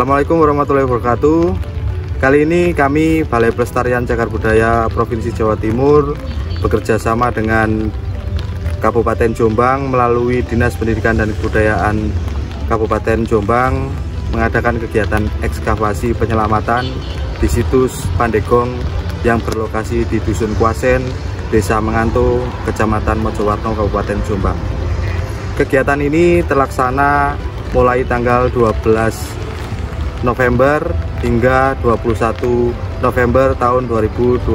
Assalamualaikum warahmatullahi wabarakatuh. Kali ini kami Balai Pelestarian Cagar Budaya Provinsi Jawa Timur bekerja sama dengan Kabupaten Jombang melalui Dinas Pendidikan dan Kebudayaan Kabupaten Jombang mengadakan kegiatan ekskavasi penyelamatan di situs Pandegong yang berlokasi di Dusun Kuasen, Desa Menganto, Kecamatan Mojowarno, Kabupaten Jombang. Kegiatan ini terlaksana mulai tanggal 12 November hingga 21 November tahun 2021,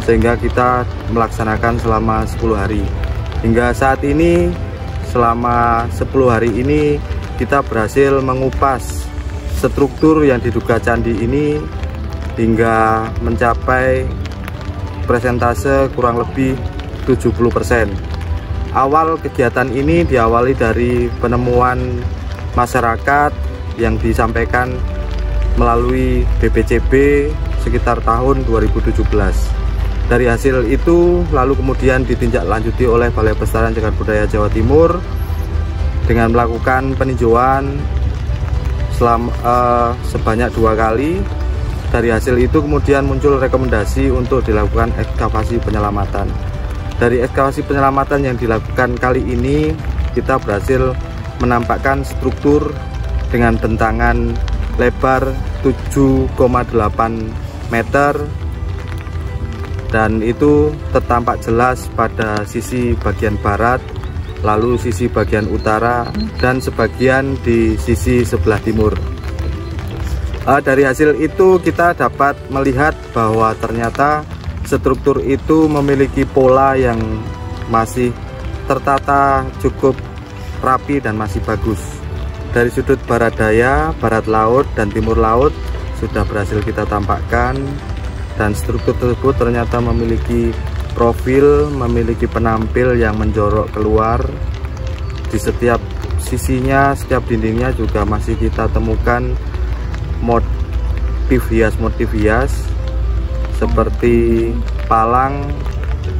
sehingga kita melaksanakan selama 10 hari. Hingga saat ini, selama 10 hari ini kita berhasil mengupas struktur yang diduga candi ini hingga mencapai persentase kurang lebih 70%. Awal kegiatan ini diawali dari penemuan masyarakat yang disampaikan melalui BPCB sekitar tahun 2017. Dari hasil itu lalu kemudian ditindaklanjuti oleh Balai Pelestarian Cagar Budaya Jawa Timur dengan melakukan peninjauan sebanyak 2 kali. Dari hasil itu kemudian muncul rekomendasi untuk dilakukan ekskavasi penyelamatan. Dari ekskavasi penyelamatan yang dilakukan kali ini, kita berhasil menampakkan struktur dengan bentangan lebar 7,8 meter, dan itu tertampak jelas pada sisi bagian barat, lalu sisi bagian utara, dan sebagian di sisi sebelah timur. Dari hasil itu kita dapat melihat bahwa ternyata struktur itu memiliki pola yang masih tertata cukup rapi dan masih bagus. Dari sudut barat daya, barat laut, dan timur laut sudah berhasil kita tampakkan, dan struktur tersebut ternyata memiliki profil, memiliki penampil yang menjorok keluar. Di setiap sisinya, setiap dindingnya juga masih kita temukan motif hias seperti palang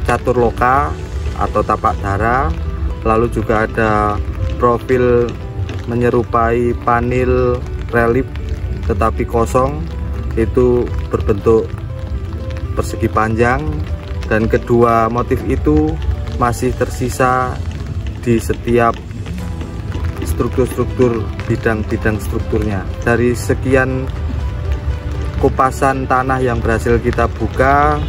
catur loka atau tapak dara, lalu juga ada profil menyerupai panil relief tetapi kosong, itu berbentuk persegi panjang, dan kedua motif itu masih tersisa di setiap struktur-struktur bidang-bidang strukturnya. Dari sekian kupasan tanah yang berhasil kita buka,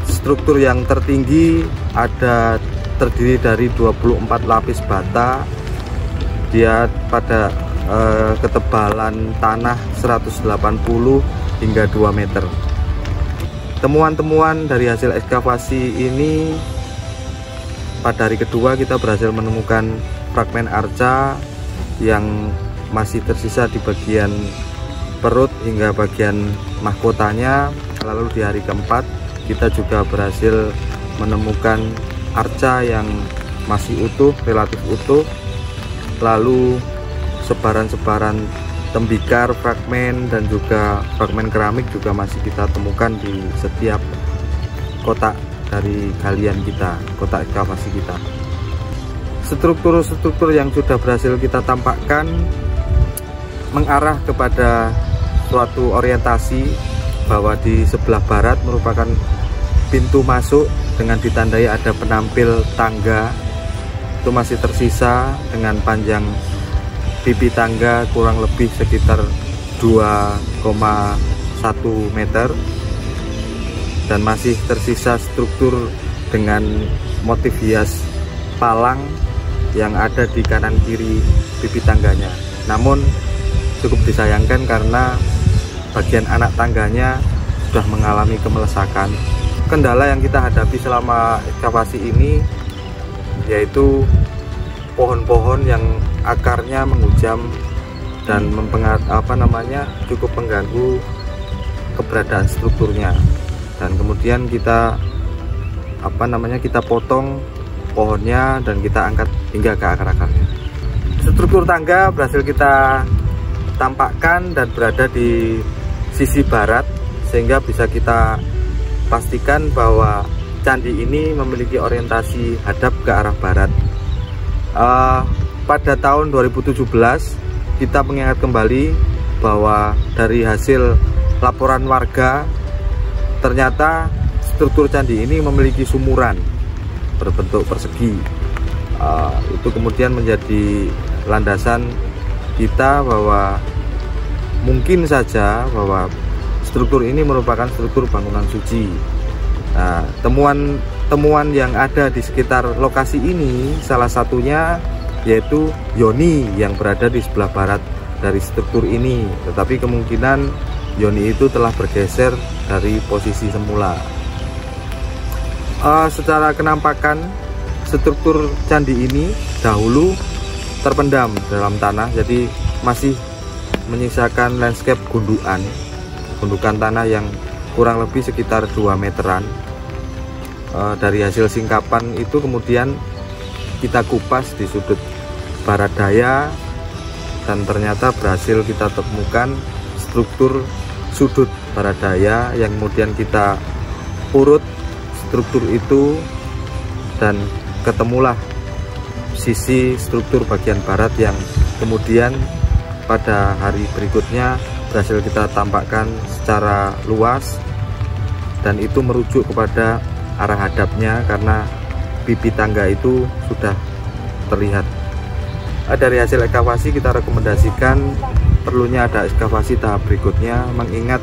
struktur yang tertinggi ada terdiri dari 24 lapis bata. Dia pada ketebalan tanah 180 hingga 2 meter. Temuan-temuan dari hasil ekskavasi ini, pada hari kedua kita berhasil menemukan fragmen arca yang masih tersisa di bagian perut hingga bagian mahkotanya. Lalu di hari keempat kita juga berhasil menemukan arca yang masih utuh, relatif utuh. Lalu sebaran-sebaran tembikar, fragmen, dan juga fragmen keramik juga masih kita temukan di setiap kotak dari galian kita, kotak ekskavasi kita. Struktur-struktur yang sudah berhasil kita tampakkan mengarah kepada suatu orientasi bahwa di sebelah barat merupakan pintu masuk dengan ditandai ada penampil tangga. Itu masih tersisa dengan panjang pipi tangga kurang lebih sekitar 2,1 meter, dan masih tersisa struktur dengan motif hias palang yang ada di kanan kiri pipi tangganya. Namun cukup disayangkan karena bagian anak tangganya sudah mengalami kemelesakan. Kendala yang kita hadapi selama ekskavasi ini yaitu pohon-pohon yang akarnya menghujam dan cukup mengganggu keberadaan strukturnya. Dan kemudian kita kita potong pohonnya dan kita angkat hingga ke akar-akarnya. Struktur tangga berhasil kita tampakkan dan berada di sisi barat, sehingga bisa kita pastikan bahwa candi ini memiliki orientasi hadap ke arah barat. Pada tahun 2017 kita mengingat kembali bahwa dari hasil laporan warga, ternyata struktur candi ini memiliki sumuran berbentuk persegi. Itu kemudian menjadi landasan kita bahwa mungkin saja bahwa struktur ini merupakan struktur bangunan suci. Nah, temuan yang ada di sekitar lokasi ini salah satunya yaitu yoni yang berada di sebelah barat dari struktur ini, tetapi kemungkinan yoni itu telah bergeser dari posisi semula. Secara kenampakan, struktur candi ini dahulu terpendam dalam tanah, jadi masih menyisakan landscape gundukan tanah yang kurang lebih sekitar 2 meteran. Dari hasil singkapan itu kemudian kita kupas di sudut barat daya, dan ternyata berhasil kita temukan struktur sudut barat daya yang kemudian kita urut struktur itu, dan ketemulah sisi struktur bagian barat yang kemudian pada hari berikutnya berhasil kita tampakkan secara luas, dan itu merujuk kepada arah hadapnya karena pipi tangga itu sudah terlihat. Dari hasil ekskavasi kita rekomendasikan perlunya ada ekskavasi tahap berikutnya, mengingat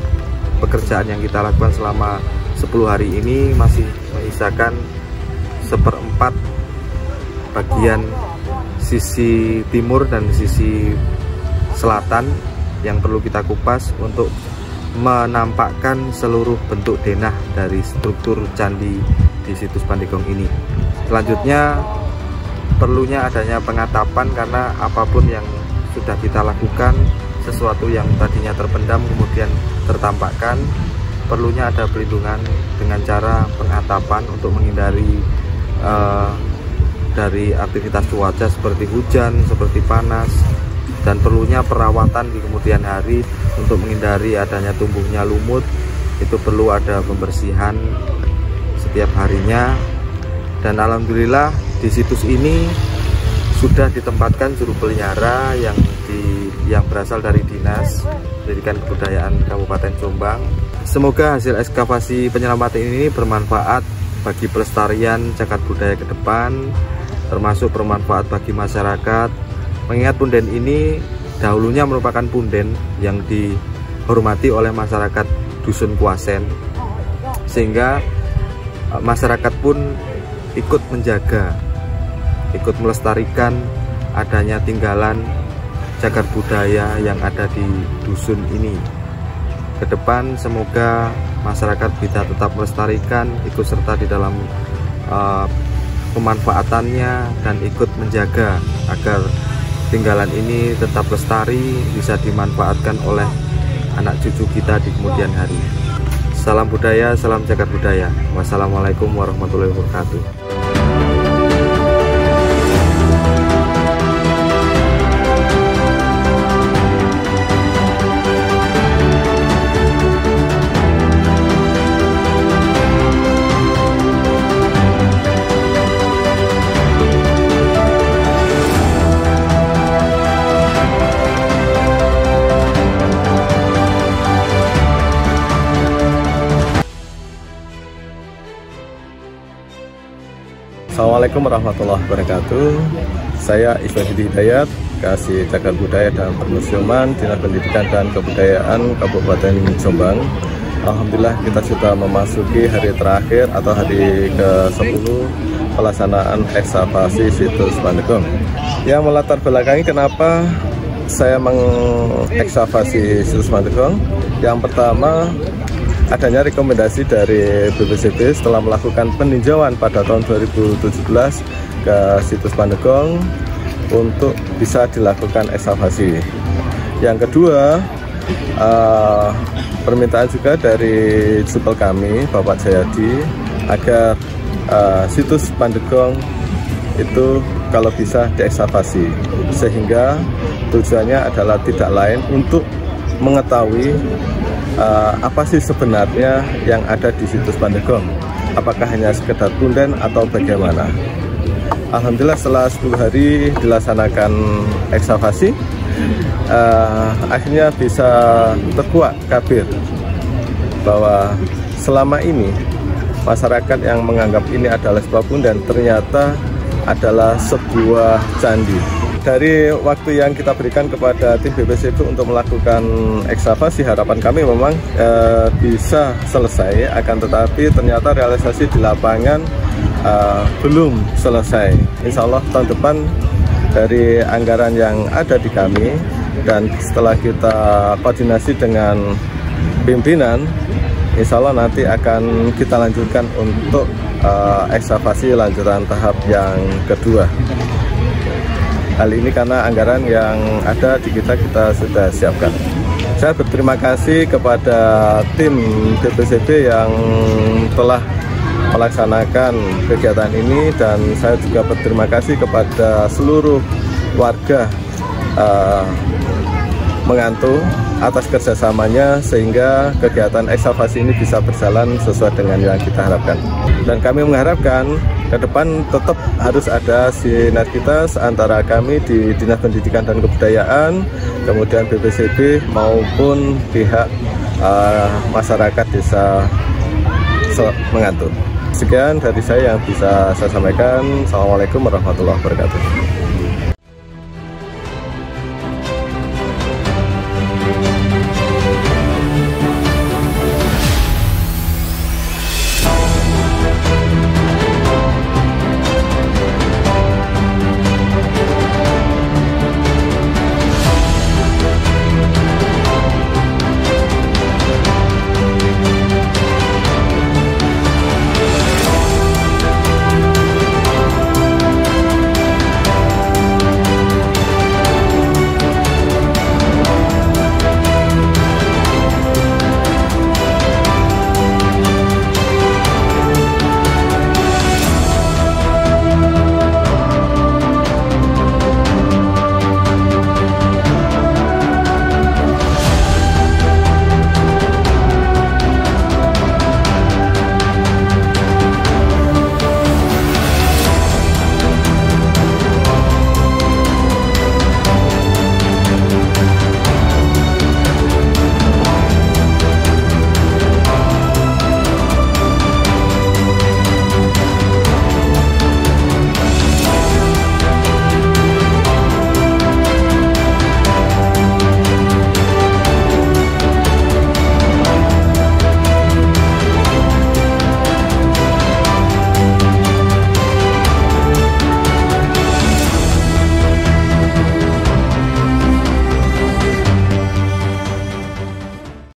pekerjaan yang kita lakukan selama 10 hari ini masih menyisakan 1/4 bagian sisi timur dan sisi selatan yang perlu kita kupas untuk menampakkan seluruh bentuk denah dari struktur candi di situs Pandeglang ini. Selanjutnya perlunya adanya pengatapan, karena apapun yang sudah kita lakukan, sesuatu yang tadinya terpendam kemudian tertampakkan, perlunya ada pelindungan dengan cara pengatapan untuk menghindari dari aktivitas cuaca seperti hujan, seperti panas, dan perlunya perawatan di kemudian hari untuk menghindari adanya tumbuhnya lumut. Itu perlu ada pembersihan setiap harinya, dan alhamdulillah di situs ini sudah ditempatkan juru pelihara yang berasal dari Dinas Pendidikan Kebudayaan Kabupaten Jombang. Semoga hasil ekskavasi penyelamatan ini bermanfaat bagi pelestarian cagar budaya ke depan, termasuk bermanfaat bagi masyarakat. Mengingat punden ini dahulunya merupakan punden yang dihormati oleh masyarakat Dusun Kuasen, sehingga masyarakat pun ikut menjaga, ikut melestarikan adanya tinggalan cagar budaya yang ada di dusun ini. Ke depan semoga masyarakat bisa tetap melestarikan, ikut serta di dalam pemanfaatannya, dan ikut menjaga agar tinggalan ini tetap lestari, bisa dimanfaatkan oleh anak cucu kita di kemudian hari. Salam budaya, salam cagar budaya. Wassalamualaikum warahmatullahi wabarakatuh. Assalamualaikum warahmatullahi wabarakatuh. Saya Iswan Hidayat, Kasih Cagar Budaya dan Permusiuman, Dinas Pendidikan dan Kebudayaan Kabupaten Jombang. Alhamdulillah kita sudah memasuki hari terakhir atau hari ke-10 pelaksanaan ekskavasi situs Pandeglang. Yang melatar belakangi kenapa saya mengekskavasi situs Pandeglang, yang pertama adanya rekomendasi dari BPCB setelah melakukan peninjauan pada tahun 2017 ke situs Pandeglang untuk bisa dilakukan ekskavasi. Yang kedua, permintaan juga dari supel kami, Bapak Jayadi, agar situs Pandeglang itu kalau bisa diekskavasi, sehingga tujuannya adalah tidak lain untuk mengetahui apa sih sebenarnya yang ada di situs Pandeglang, apakah hanya sekedar punden atau bagaimana. Alhamdulillah setelah 10 hari dilaksanakan ekskavasi, akhirnya bisa terkuak kabir bahwa selama ini masyarakat yang menganggap ini adalah sebuah bundaran ternyata adalah sebuah candi. Dari waktu yang kita berikan kepada tim BPCB untuk melakukan ekskavasi, harapan kami memang bisa selesai, akan tetapi ternyata realisasi di lapangan belum selesai. Insya Allah tahun depan dari anggaran yang ada di kami dan setelah kita koordinasi dengan pimpinan, insya Allah nanti akan kita lanjutkan untuk ekskavasi lanjutan tahap yang kedua. Hal ini karena anggaran yang ada di kita sudah siapkan. Saya berterima kasih kepada tim BPCB yang telah melaksanakan kegiatan ini, dan saya juga berterima kasih kepada seluruh warga Mengantu atas kerjasamanya sehingga kegiatan ekskavasi ini bisa berjalan sesuai dengan yang kita harapkan. Dan kami mengharapkan ke depan tetap harus ada sinergitas antara kami di Dinas Pendidikan dan Kebudayaan, kemudian BPCB maupun pihak masyarakat desa Mengantu. Sekian dari saya yang bisa saya sampaikan. Assalamualaikum warahmatullahi wabarakatuh.